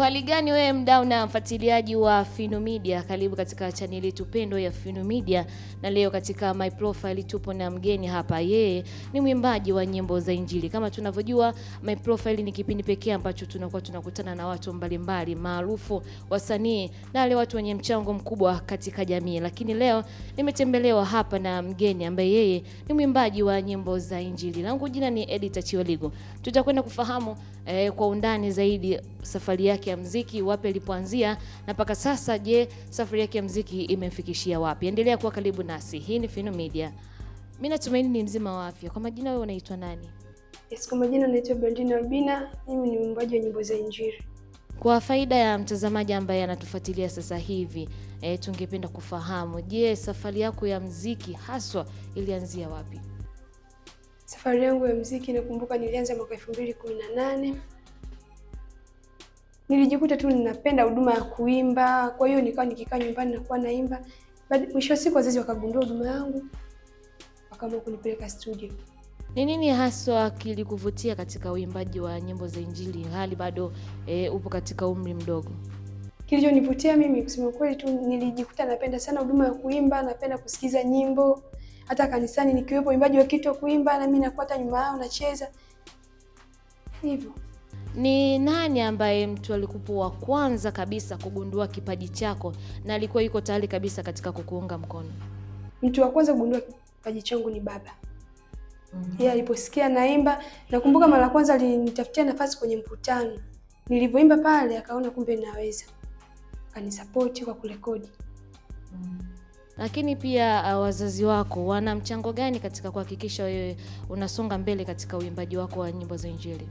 Uhali gani wewe mdau na mfuatiliaji wa Fino Media? Karibu katika chaneli yetu pendwa ya Fino Media, na leo katika My Profile tupo na mgeni hapa. Yeye ni mwimbaji wa nyimbo za Injili. Kama tunavyojua, My Profile ni kipindi pekee ambacho tunakuwa tunakutana na watu mbalimbali maarufu, wasanii na wale watu wenye mchango mkubwa katika jamii. Lakini leo nimetembelewa hapa na mgeni ambaye yeye ni mwimbaji wa nyimbo za Injili. Langu jina ni Edita Chioligo. Tutakwenda kufahamu kwa undani zaidi safari yake ya muziki, wapi alipoanzia na mpaka sasa. Je, safari yake ya muziki imemfikishia wapi? Endelea kuwa karibu nasi. Hii ni Fino Media. Mimi natumaini ni mzima wa afya. Kwa majina wewe unaitwa nani? Yes, kwa majina naitwa Brandina Albina. Mimi ni mwimbaji wa nyimbo za Injili. Kwa faida ya mtazamaji ambaye anatufuatilia sasa hivi, tungependa kufahamu, je, safari yako ya muziki haswa ilianzia wapi? Safari yangu ya muziki nakumbuka nilianza mwaka 2018. Nilijikuta tu ninapenda huduma ya kuimba, kwa hiyo nikawa nikikaa nyumbani nakuwa naimba. Mwisho wa siku wazazi wakagundua huduma yangu, wakaamua kunipeleka studio. Ni nini haswa kilikuvutia katika uimbaji wa nyimbo za Injili hali bado upo katika umri mdogo? Kilichonivutia mimi kusema kweli tu, nilijikuta napenda sana huduma ya kuimba, napenda kusikiza nyimbo. Hata kanisani nikiwepo uimbaji wa kitu kuimba, na mimi nakuwa hata nyuma yao nacheza. Hivyo. Ni nani ambaye mtu alikuwa wa kwanza kabisa kugundua kipaji chako na alikuwa yuko tayari kabisa katika kukuunga mkono? Mtu wa kwanza kugundua kipaji changu ni baba. Yeye aliposikia naimba, nakumbuka mara kwanza alinitafutia nafasi kwenye mkutano. Nilivyoimba pale akaona kumbe naweza. Akanisupport kwa kurekodi. Lakini pia wazazi wako wana mchango gani katika kuhakikisha wewe unasonga mbele katika uimbaji wako wa nyimbo za Injili?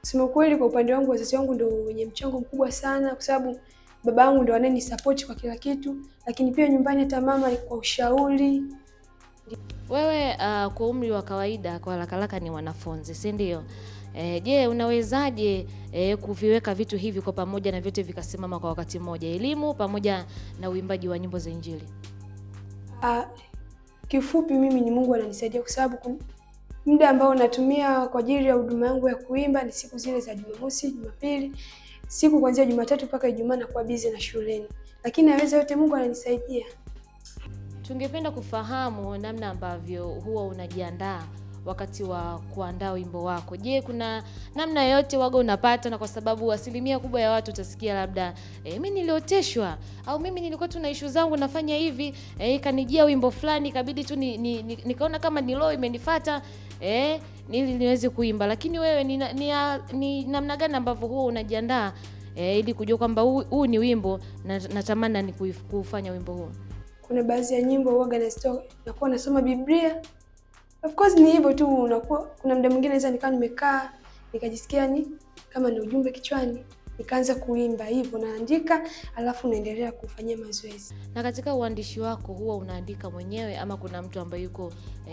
Kusema kweli, kwa upande wangu wazazi wangu ndio wenye mchango mkubwa sana, kwa sababu baba yangu ndio ananisupport kwa kila kitu, lakini pia nyumbani hata mama kwa ushauri. Wewe kwa umri wa kawaida, kwa haraka ni wanafunzi, si ndio? Je, unawezaje kuviweka vitu hivi kwa pamoja na vyote vikasimama kwa wakati mmoja, elimu pamoja na uimbaji wa nyimbo za Injili? Kifupi mimi ni Mungu ananisaidia, kwa sababu muda ambao natumia kwa ajili ya huduma yangu ya kuimba ni siku zile za Jumamosi, Jumapili, siku kuanzia Jumatatu mpaka Ijumaa nakuwa busy na shuleni. Lakini naweza yote Mungu ananisaidia. Tungependa kufahamu namna ambavyo huwa unajiandaa wakati wa kuandaa wimbo wako. Je, kuna namna yoyote waga unapata? Na kwa sababu asilimia kubwa ya watu utasikia labda mimi nilioteshwa, au mimi nilikuwa tu na issue zangu nafanya hivi, kanijia wimbo fulani ikabidi tu nikaona kama ni roho imenifuata ili niweze kuimba. Lakini wewe ni namna gani ambavyo huwa unajiandaa ili kujua kwamba huu ni wimbo na natamani ni kufanya wimbo huu? Kuna baadhi ya nyimbo huaga nakuwa nasoma Biblia. Of course ni hivyo tu, unakuwa kuna muda mwingine naweza nikawa nimekaa nikajisikia ni kama ni ujumbe kichwani, nikaanza kuimba. Hivyo naandika alafu naendelea kufanyia mazoezi. Na katika uandishi wako huwa unaandika mwenyewe ama kuna mtu ambaye yuko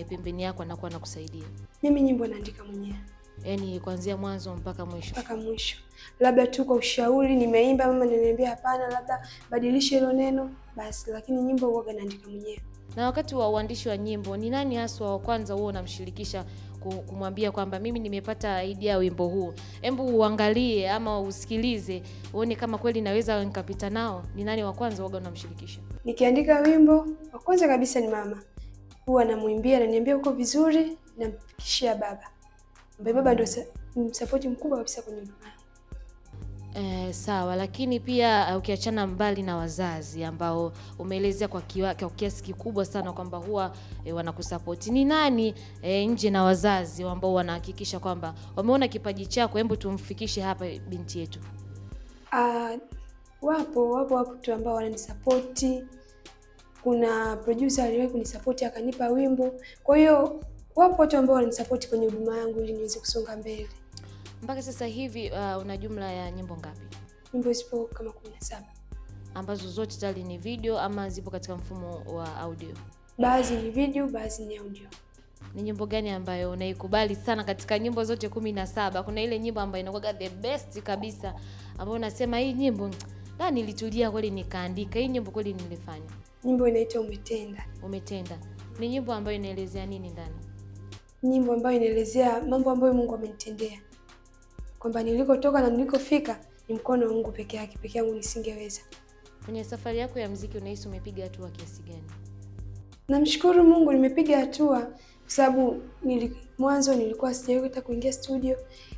pembeni yako anakuwa anakusaidia? Mimi nyimbo naandika mwenyewe. Yaani kuanzia mwanzo mpaka mwisho? Mpaka mwisho. Labda tu kwa ushauri nimeimba, mama ananiambia hapana, labda badilisha hilo neno basi, lakini nyimbo huwa naandika mwenyewe. Na wakati wa uandishi wa nyimbo, ni nani haswa wa kwanza huo unamshirikisha kumwambia kwamba mimi nimepata idea ya wimbo huu, hebu uangalie ama usikilize uone kama kweli naweza nikapita nao? Ni nani wa kwanza huwa unamshirikisha? Nikiandika wimbo, wa kwanza kabisa ni mama. Huwa namuimbia, ananiambia uko vizuri, namfikishia baba. Baba ndio support mkubwa kabisa kwenye wimbo. Sawa, lakini pia ukiachana mbali na wazazi ambao umeelezea kwa kiasi kikubwa sana kwamba huwa wanakusupport, ni nani nje na wazazi ambao wanahakikisha kwamba wameona kipaji chako, hebu tumfikishe hapa binti yetu? Wapo tu ambao wananisupport. Kuna producer aliwahi kunisupport akanipa wimbo. Kwa hiyo wapo watu ambao wananisupport kwenye huduma yangu ili niweze kusonga mbele. Mpaka sasa hivi una jumla ya nyimbo ngapi? Nyimbo zipo kama 17. Ambazo zote tayari ni video ama zipo katika mfumo wa audio? Baadhi ni video, baadhi ni audio. Ni nyimbo gani ambayo unaikubali sana katika nyimbo zote 17? Kuna ile nyimbo ambayo inakuwa the best kabisa, ambayo unasema hii nyimbo nilitulia kweli nikaandika, hii nyimbo kweli nilifanya? Nyimbo inaitwa Umetenda. Umetenda. Ni nyimbo ambayo inaelezea nini ndani? Nyimbo ambayo inaelezea mambo ambayo Mungu amenitendea. Kwamba nilikotoka na nilikofika ni mkono wa Mungu peke yake, peke yangu nisingeweza. Kwenye safari yako ya muziki unahisi umepiga hatua kiasi gani? Namshukuru Mungu nimepiga hatua kwa sababu mwanzo nilikuwa sijawahi kuingia studio,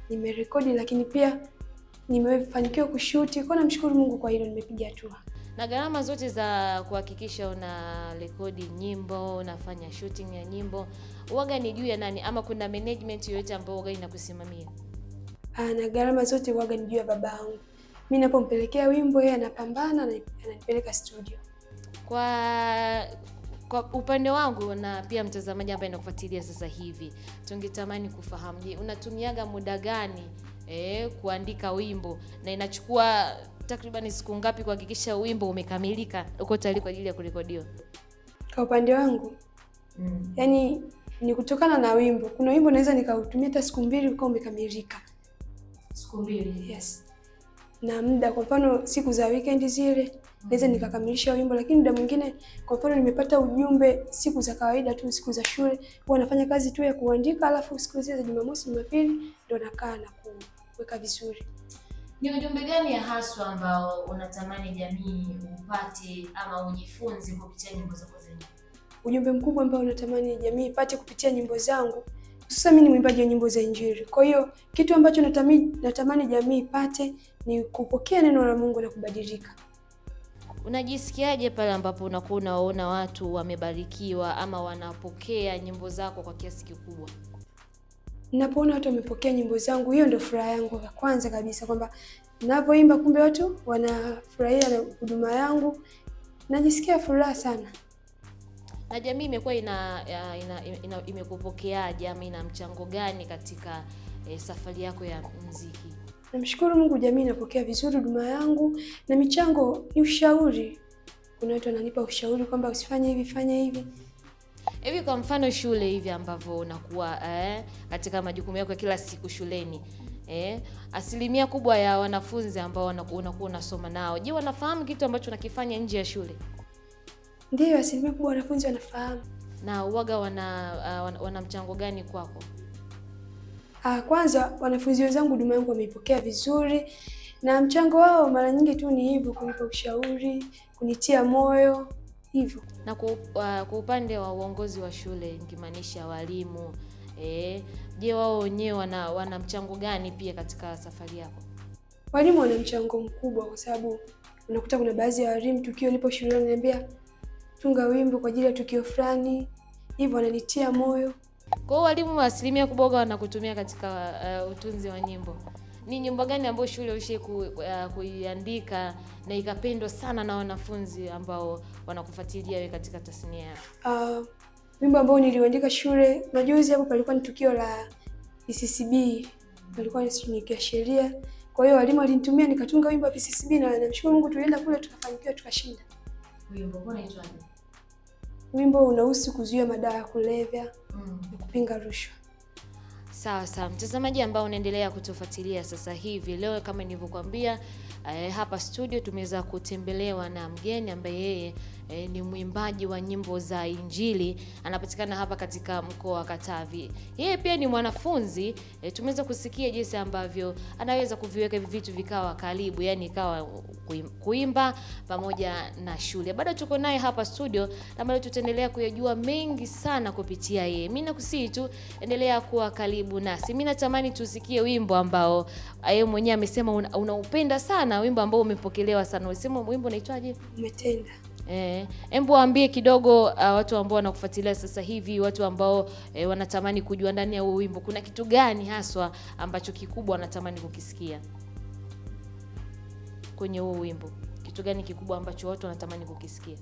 nimerekodi lakini pia nimefanikiwa kushuti. Kwa namshukuru Mungu kwa hilo, nimepiga hatua. Na gharama zote za kuhakikisha una rekodi nyimbo, unafanya shooting ya nyimbo, huaga ni juu ya nani ama kuna management yoyote ambayo huaga inakusimamia? Na gharama zote huaga ni juu ya babangu. Mimi napompelekea wimbo yeye anapambana na ananipeleka studio. Kwa upande wangu na pia mtazamaji ambaye anakufuatilia sasa hivi, tungetamani kufahamu, je, unatumiaga muda gani kuandika wimbo na inachukua takriban siku ngapi kuhakikisha wimbo umekamilika, uko tayari kwa ajili ya kurekodiwa? Kwa upande wangu yani ni kutokana na wimbo. Kuna wimbo naweza nikautumia hata siku 2 ukawa umekamilika. Siku 2? Yes. Na muda, kwa mfano siku za weekend zile naweza nikakamilisha wimbo, lakini muda mwingine kwa mfano nimepata ujumbe siku za kawaida tu, siku za shule, huwa nafanya kazi tu ya kuandika, alafu siku zile za Jumamosi, Jumapili ndo nakaa na kuweka vizuri. Ni ujumbe gani haswa ambao unatamani jamii upate ama ujifunze kupitia nyimbo zako za Injili? Ujumbe mkubwa ambao natamani jamii ipate kupitia nyimbo zangu. Sasa mimi ni mwimbaji wa nyimbo za Injili. Kwa hiyo kitu ambacho natamani jamii ipate ni kupokea neno la Mungu na kubadilika. Unajisikiaje pale ambapo unakuwa unaona watu wamebarikiwa ama wanapokea nyimbo zako kwa kiasi kikubwa? Ninapoona watu wamepokea nyimbo zangu, hiyo ndio furaha yangu ya kwanza kabisa, kwamba ninapoimba kumbe watu wanafurahia na huduma yangu. Najisikia furaha sana. Na jamii imekuwa imekupokeaje ama ina mchango gani katika safari yako ya muziki? Namshukuru Mungu, jamii inapokea vizuri huduma yangu, na michango ni ushauri. Kuna watu wananipa ushauri kwamba usifanye hivi, fanya hivi. Hivi kwa mfano shule hivi ambavyo unakuwa katika majukumu yako ya kila siku shuleni, asilimia kubwa ya wanafunzi ambao unakuwa unasoma nao, je, wanafahamu kitu ambacho unakifanya nje ya shule? Ndiyo, asilimia kubwa wanafunzi wanafahamu. Na uwaga wana mchango gani kwako? Kwanza wanafunzi wenzangu huduma yangu wameipokea vizuri, na mchango wao mara nyingi tu ni hivyo, kunipa ushauri, kunitia moyo hivyo. Na kwa upande wa uongozi wa shule, nikimaanisha walimu, je, wao wenyewe wana mchango gani pia katika safari yako? Walimu wana mchango mkubwa, kwa sababu unakuta kuna baadhi ya walimu tukio lipo shule wananiambia tunga wimbo kwa ajili ya tukio fulani, hivyo wananitia moyo. Kwa hiyo walimu asilimia kubwa wanakutumia katika utunzi wa nyimbo. Ni nyimbo gani ambayo shule ushie kuiandika na ikapendwa sana na wanafunzi ambao wanakufuatilia wewe katika tasnia yako? Wimbo ambao niliandika shule, majuzi hapo palikuwa ni tukio la PCCB, palikuwa ni sheria. Kwa hiyo walimu walinitumia nikatunga wimbo wa PCCB, na namshukuru Mungu tulienda kule tukafanikiwa, tukashinda. Wimbo unaitwa nini? Wimbo unahusu kuzuia madawa ya kulevya na kupinga rushwa. Sawa. Mtazamaji ambao unaendelea kutufuatilia sasa hivi, leo kama nilivyokuambia, hapa studio tumeweza kutembelewa na mgeni ambaye yeye ni mwimbaji wa nyimbo za Injili, anapatikana hapa katika mkoa wa Katavi. Yeye pia ni mwanafunzi, tumeweza kusikia jinsi ambavyo anaweza kuviweka vitu vikawa karibu, yani ikawa kuimba pamoja na shule. Bado tuko naye hapa studio na bado tutaendelea kuyajua mengi sana kupitia yeye. Mimi nakusihi tu endelea kuwa karibu nasi. Mimi natamani tusikie wimbo ambao yeye mwenyewe amesema unaupenda sana, wimbo ambao umepokelewa sana. Unasema wimbo unaitwaje? Umetenda. Hebu waambie kidogo watu ambao wanakufuatilia sasa hivi, watu ambao wanatamani kujua ndani ya huo wimbo kuna kitu gani haswa ambacho kikubwa wanatamani kukisikia kwenye huo wimbo. Kitu gani kikubwa ambacho watu wanatamani kukisikia?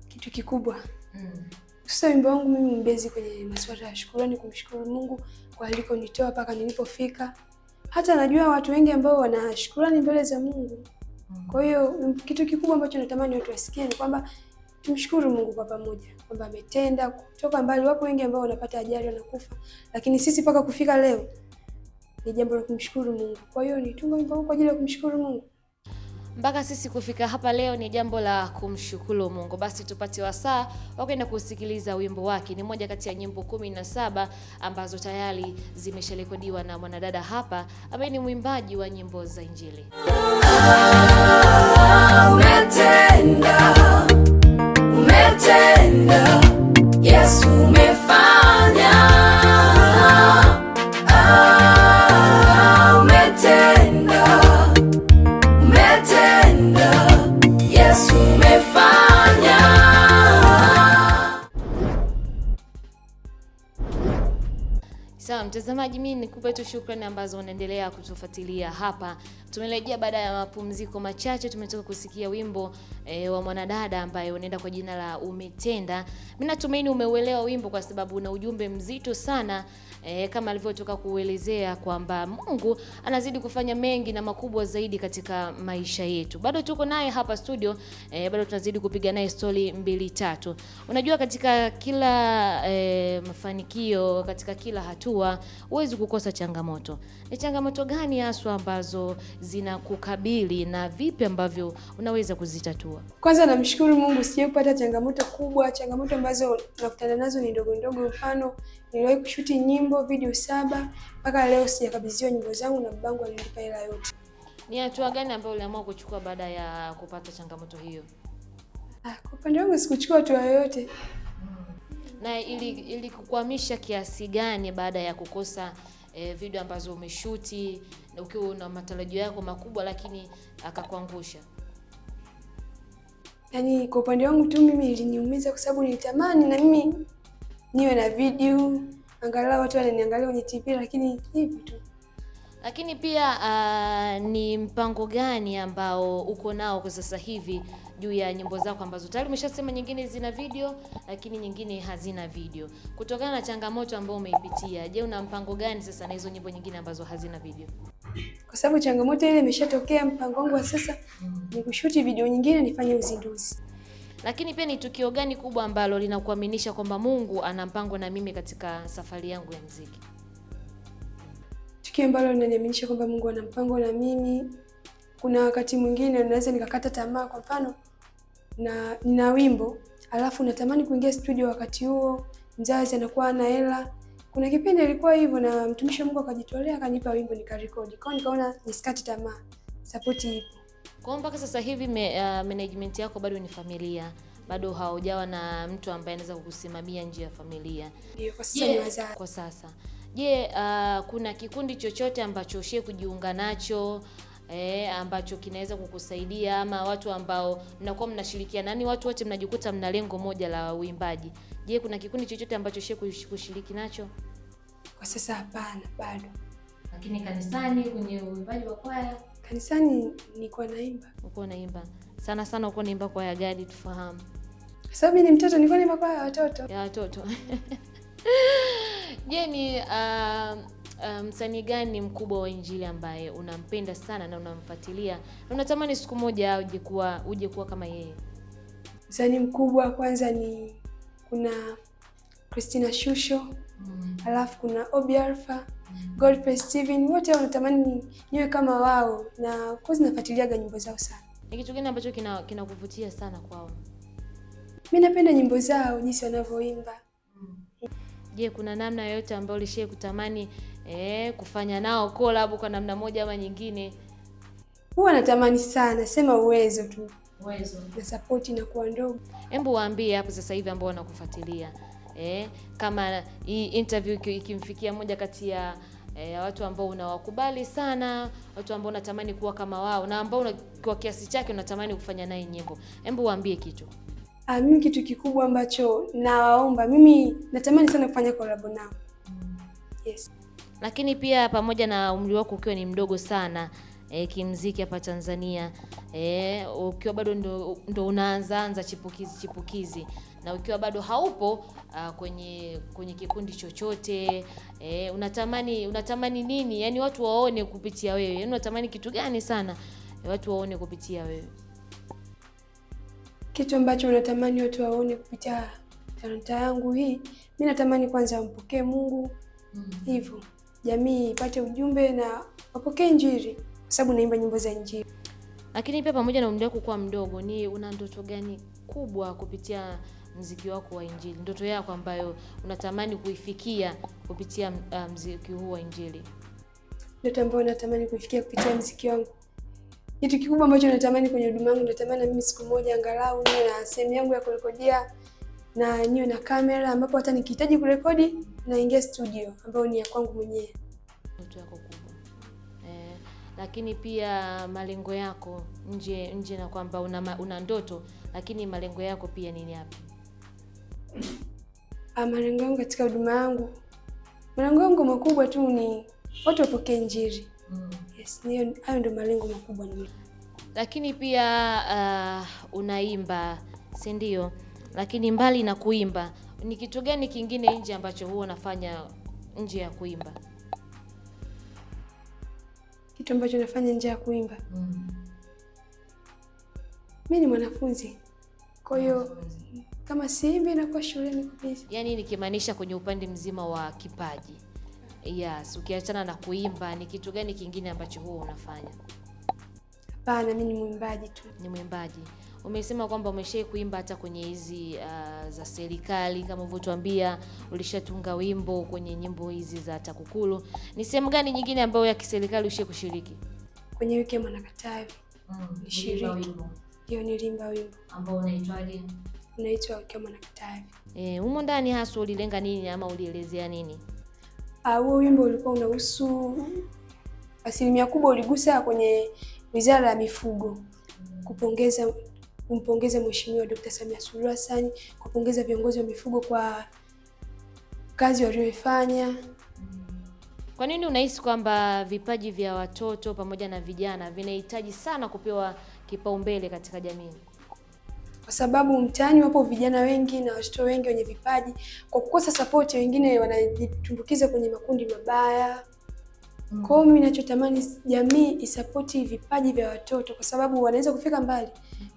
Kitu kikubwa. Sasa wimbo wangu mimi mbezi kwenye masuala ya shukrani, kumshukuru Mungu kwa alikonitoa mpaka nilipofika. Hata najua watu wengi ambao wana shukrani mbele za Mungu. Kwa hiyo kitu kikubwa ambacho natamani watu wasikie ni kwamba tumshukuru Mungu kwa pamoja, kwamba ametenda kutoka mbali. Wapo wengi ambao wanapata ajali, wanakufa, lakini sisi mpaka kufika leo ni jambo la kumshukuru Mungu. Kwa hiyo nitunga wimbo huu kwa ajili ya kumshukuru Mungu. Mpaka sisi kufika hapa leo ni jambo la kumshukuru Mungu. Basi tupate wasaa wa kwenda kusikiliza wimbo wake. Ni moja kati ya nyimbo 17 ambazo tayari zimesharekodiwa na mwanadada hapa ambaye ni mwimbaji wa nyimbo za Injili. Umetenda, umetenda, Yesu umefanya. Umetenda, umetenda, Yesu umefanya. Sawa mtazamaji, mimi nikupe tu shukrani ambazo unaendelea kutufuatilia hapa. Tumerejea baada ya mapumziko machache. Tumetoka kusikia wimbo wa mwanadada ambaye unaenda kwa jina la Umetenda. Mimi natumaini umeuelewa wimbo kwa sababu una ujumbe mzito sana, kama alivyotoka kuelezea kwamba Mungu anazidi kufanya mengi na makubwa zaidi katika maisha yetu. Bado tuko naye hapa studio, bado tunazidi kupiga naye story 2-3. Unajua katika kila mafanikio, katika kila hatua huwezi kukosa changamoto. Ni changamoto gani haswa ambazo zinakukabili na vipi ambavyo unaweza kuzitatua? Kwanza namshukuru Mungu sijawahi kupata changamoto kubwa. Changamoto ambazo nakutana nazo ni ndogo ndogo. Mfano, niliwahi kushuti nyimbo video 7 mpaka leo sijakabidhiwa nyimbo zangu na babangu alinipa hela yote. Ni hatua gani ambayo uliamua kuchukua baada ya kupata changamoto hiyo? Kwa upande wangu sikuchukua hatua yoyote. Na ili kukwamisha kiasi gani baada ya kukosa video ambazo umeshuti na ukiwa una matarajio yako makubwa lakini akakuangusha? Yaani kwa upande wangu tu mimi iliniumiza kwa sababu nilitamani na mimi niwe na video, angalau watu wananiangalia kwenye TV, lakini hivi tu. Lakini pia ni mpango gani ambao uko nao kwa sasa hivi juu ya nyimbo zako ambazo tayari umeshasema nyingine zina video lakini nyingine hazina video? Kutokana na changamoto ambayo umeipitia, je, una mpango gani sasa na hizo nyimbo nyingine ambazo hazina video? Kwa sababu changamoto ile imeshatokea, mpango wangu wa sasa ni kushuti video nyingine nifanye uzinduzi. Lakini pia ni tukio gani kubwa ambalo linakuaminisha kwamba Mungu ana mpango na mimi katika safari yangu ya muziki? Tukio ambalo linaniaminisha kwamba Mungu ana mpango na mimi, kuna wakati mwingine naweza nikakata tamaa. Kwa mfano, nina wimbo alafu natamani kuingia studio, wakati huo mzazi anakuwa ana hela. Kuna kipindi ilikuwa hivyo na mtumishi wa Mungu akajitolea akanipa wimbo nikarekodi. Kwa nikaona nisikate tamaa, support ipo. Kwa mpaka sasa hivi management yako bado ni familia, bado haujawa na mtu ambaye anaweza kukusimamia nje ya familia? Ndio, kwa sasa ni wazazi. Kwa sasa. Je, kuna kikundi chochote ambacho ushe kujiunga nacho ambacho kinaweza kukusaidia, ama watu ambao mnakuwa mnashirikiana, yani watu wote mnajikuta mna lengo moja la uimbaji? Je, kuna kikundi chochote ambacho ushe kushiriki nacho? Kwa sasa hapana, bado. Lakini kanisani kwenye uimbaji wa kwaya? Kanisani nilikuwa naimba. Uko naimba? Sana sana uko naimba kwaya gani tufahamu? Kwa sababu mimi ni mtoto, nilikuwa naimba kwaya ya watoto. Ya watoto. Je, ni msanii gani mkubwa wa Injili ambaye unampenda sana na unamfuatilia na unatamani siku moja uje kuwa kama yeye? Msanii mkubwa kwanza kuna Christina Shusho, alafu kuna Obi Alpha, Godfrey Steven, wote wanatamani niwe kama wao na kwa sababu nafuatiliaga nyimbo zao sana. Ni kitu gani ambacho kinakuvutia sana kwao? Mimi napenda nyimbo zao, jinsi wanavyoimba. Je, kuna namna yoyote ambayo ulishie kutamani kufanya nao collab kwa namna moja ama nyingine? Huwa natamani sana, sema uwezo tu. Uwezo. Na support inakuwa ndogo. Hebu waambie hapo sasa hivi ambao wanakufuatilia, kama hii interview ikimfikia moja kati ya watu ambao unawakubali sana, watu ambao unatamani kuwa kama wao na ambao kwa kiasi chake unatamani kufanya naye nyimbo, hebu waambie kitu. Mimi kitu kikubwa ambacho nawaomba, mimi natamani sana kufanya collab nao. Yes. Lakini pia pamoja na umri wako ukiwa ni mdogo sana kimuziki hapa Tanzania, ukiwa bado ndo unaanza chipukizi na ukiwa bado haupo kwenye kikundi chochote, unatamani nini? Yaani watu waone kupitia wewe. Yaani unatamani kitu gani sana watu waone kupitia wewe? Kitu ambacho natamani watu waone kupitia talanta yangu hii, mimi natamani kwanza wampokee Mungu. Hivyo jamii ipate ujumbe na wapokee Injili, kwa sababu naimba nyimbo za Injili. Lakini pia pamoja na umri wako kuwa mdogo, ni una ndoto gani kubwa kupitia mziki wako wa Injili? Ndoto yako ambayo unatamani kuifikia kupitia mziki huu wa Injili? Ndoto ambayo natamani kuifikia kupitia mziki wangu, kitu kikubwa ambacho natamani kwenye huduma yangu, natamani na mimi siku moja angalau niwe na sehemu yangu ya kurekodia na niwe na kamera ambapo hata nikihitaji kurekodi naingia studio ambayo ni ya kwangu mwenyewe. Ndoto yako kubwa. Lakini pia malengo yako nje na kwamba una ndoto, lakini malengo yako pia nini yapi? Malengo yangu katika huduma yangu, malengo yangu makubwa tu ni watu wapokee Injili. Yes, hayo ndio malengo makubwa ni. Lakini pia unaimba, si ndio? Lakini mbali na kuimba, ni kitu gani kingine nje ambacho huwa unafanya nje ya kuimba? Kitu ambacho nafanya nje ya kuimba. Mimi ni mwanafunzi. Kwa hiyo kama siimbi nakuwa shuleni kabisa. Yaani nikimaanisha kwenye upande mzima wa kipaji. Yes, ukiachana na kuimba, ni kitu gani kingine ambacho huwa unafanya? Hapana, mimi ni mwimbaji tu. Ni mwimbaji. Umesema kwamba umeshawahi kuimba hata kwenye hizi za serikali, kama ulivyotuambia ulishatunga wimbo kwenye nyimbo hizi za TAKUKURU. Ni sehemu gani nyingine ambayo ya kiserikali ushawahi kushiriki? Kwenye wiki ya Mwanakatavi. Nilishiriki. Ndio, nilimba wimbo. Ambao unaitwaje? Unaitwa wiki ya Mwanakatavi. Humo ndani hasa ulilenga nini ama ulielezea nini? Huo wimbo ulikuwa unahusu, asilimia kubwa uligusa kwenye Wizara ya Mifugo, kumpongeza Mheshimiwa Dr. Samia Suluhu Hassan, kupongeza viongozi wa mifugo kwa kazi walioifanya. Kwa nini unahisi kwamba vipaji vya watoto pamoja na vijana vinahitaji sana kupewa kipaumbele katika jamii? Kwa sababu mtaani wapo vijana wengi na watoto wengi wenye vipaji, kwa kukosa support wengine wanajitumbukiza kwenye makundi mabaya. Kwa hiyo mimi ninachotamani jamii isapoti vipaji vya watoto, kwa sababu wanaweza kufika mbali.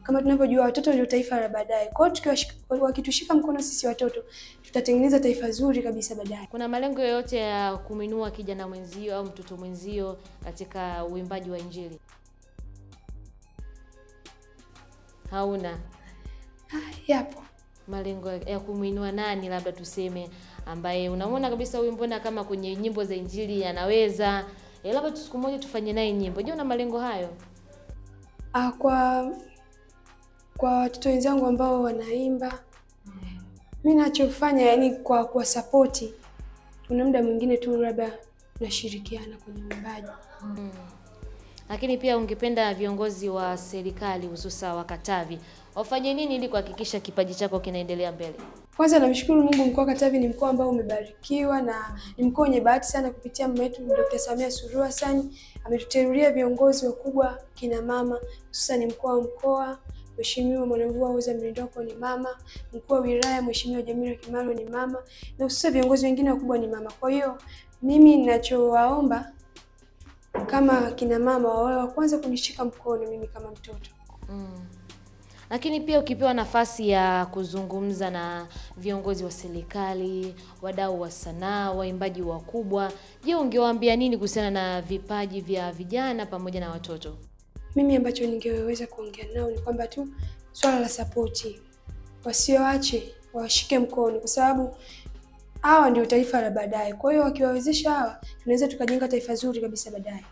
Kama tunavyojua watoto ndio taifa la baadaye. Kwa hiyo wakitushika mkono sisi watoto, tutatengeneza taifa zuri kabisa baadaye. Kuna malengo yoyote ya kuminua kijana mwenzio au mtoto mwenzio katika uimbaji wa Injili? Hauna? Yapo. Malengo ya kumuinua nani labda tuseme ambaye unamwona kabisa huyu mbona kama kwenye nyimbo za Injili anaweza, labda siku moja tufanye naye nyimbo. Je, una malengo hayo? Kwa watoto wenzangu ambao wanaimba, mimi nachofanya yani kwa support, kuna muda mwingine tu labda tunashirikiana kwenye uimbaji. Lakini pia ungependa viongozi wa serikali hususa wa Katavi wafanye nini ili kuhakikisha kipaji chako kinaendelea mbele? Kwanza namshukuru Mungu, mkoa wa Katavi ni mkoa ambao umebarikiwa na ni mkoa wenye bahati sana kupitia mama yetu Dr. Samia Suluhu Hassan. Ametuteulia viongozi wakubwa kina mama, hususan mkoa Mheshimiwa Mwanamvua Uza Mlindoko ni mama, mkuu wa wilaya Mheshimiwa Jamila Kimaro ni mama, na hususan viongozi wengine wakubwa ni mama. Kwa hiyo mimi ninachowaomba kama kina mama wawe wa kwanza kunishika mkono mimi kama mtoto. Lakini pia ukipewa nafasi ya kuzungumza na viongozi wa serikali, wadau wa sanaa, waimbaji wakubwa, je, ungewaambia nini kuhusiana na vipaji vya vijana pamoja na watoto? Mimi ambacho ningeweza kuongea nao ni kwamba tu swala la support, wasioache, washike mkono, kwa sababu hawa ndio taifa la baadaye. Kwa hiyo wakiwawezesha hawa, tunaweza tukajenga taifa zuri kabisa baadaye.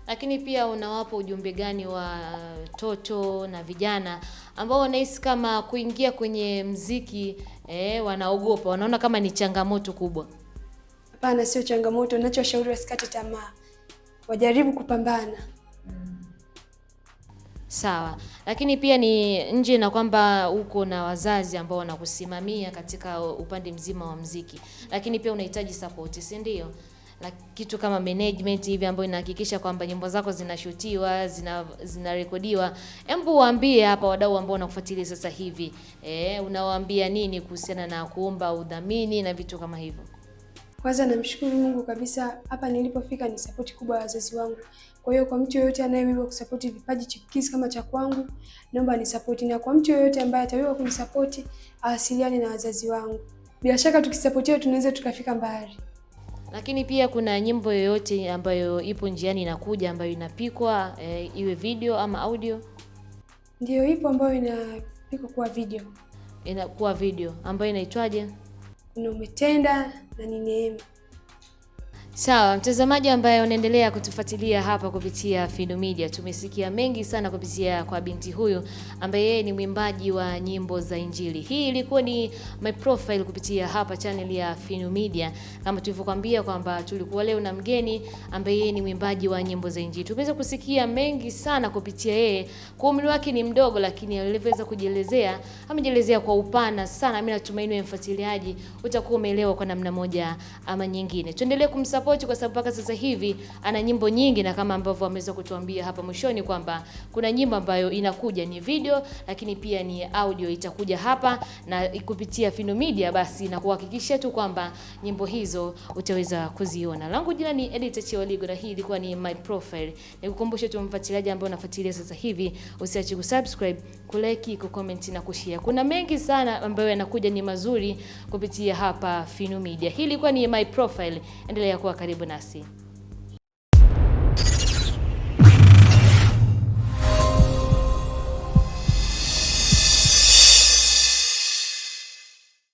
Lakini pia unawapa ujumbe gani watoto na vijana ambao wanahisi kama kuingia kwenye mziki wanaogopa, wanaona kama ni changamoto kubwa? Hapana, sio changamoto. Ninachowashauri wasikate tamaa, wajaribu kupambana. Sawa. Lakini pia ni nje na kwamba uko na wazazi ambao wanakusimamia katika upande mzima wa mziki, lakini pia unahitaji support, si ndio? Na kitu kama management hivi ambayo inahakikisha kwamba nyimbo zako zinashutiwa, zinarekodiwa. Hebu waambie hapa wadau ambao wanakufuatilia sasa hivi, unawaambia nini kuhusiana na kuomba udhamini na vitu kama hivyo? Kwanza namshukuru Mungu kabisa, hapa nilipofika ni support kubwa ya wazazi wangu. Kwa hiyo kwa mtu yoyote anayewiwa kusupport vipaji chipukizi kama cha kwangu, naomba ni support, na kwa mtu yoyote ambaye atawiwa kunisupport awasiliane na wazazi wangu. Bila shaka tukisupport tunaweza tukafika mbali. Lakini pia kuna nyimbo yoyote ambayo ipo njiani inakuja ambayo inapikwa iwe video ama audio? Ndio, ipo ambayo inapikwa kwa video. Inakuwa video ambayo inaitwaje? Kuna Umetenda na Ni Neema. Sawa, mtazamaji ambaye unaendelea kutufuatilia hapa kupitia Fido Media, tumesikia mengi sana kupitia kwa binti huyu ambaye yeye ni mwimbaji wa nyimbo za Injili. Hii ilikuwa ni my profile kupitia hapa channel ya Fido Media. Kama tulivyokuambia kwamba tulikuwa leo na mgeni ambaye yeye ni mwimbaji wa nyimbo za Injili. Tumeweza kusikia mengi sana kupitia yeye. Kwa umri wake ni mdogo, lakini aliweza kujielezea, amejielezea kwa upana sana. Mimi natumaini wewe mfuatiliaji utakuwa umeelewa kwa namna moja ama nyingine. Tuendelee kumsupport kwa sababu mpaka sasa hivi ana nyimbo nyingi, na kama ambavyo ameweza kutuambia hapa mwishoni kwamba kuna nyimbo ambayo inakuja ni video, lakini pia ni audio itakuja hapa na kupitia Fido Media, basi na kuhakikisha tu kwamba nyimbo hizo utaweza kuziona. Langu jina ni Edith Chiwaligo na hii ilikuwa ni my profile. Nikukumbushe tu mfuatiliaji ambaye unafuatilia sasa hivi, usiache kusubscribe, kulike, kucomment na kushare. Kuna mengi sana ambayo yanakuja ni mazuri kupitia hapa Fido Media. Hii ilikuwa ni my profile. Endelea kuwa karibu nasi.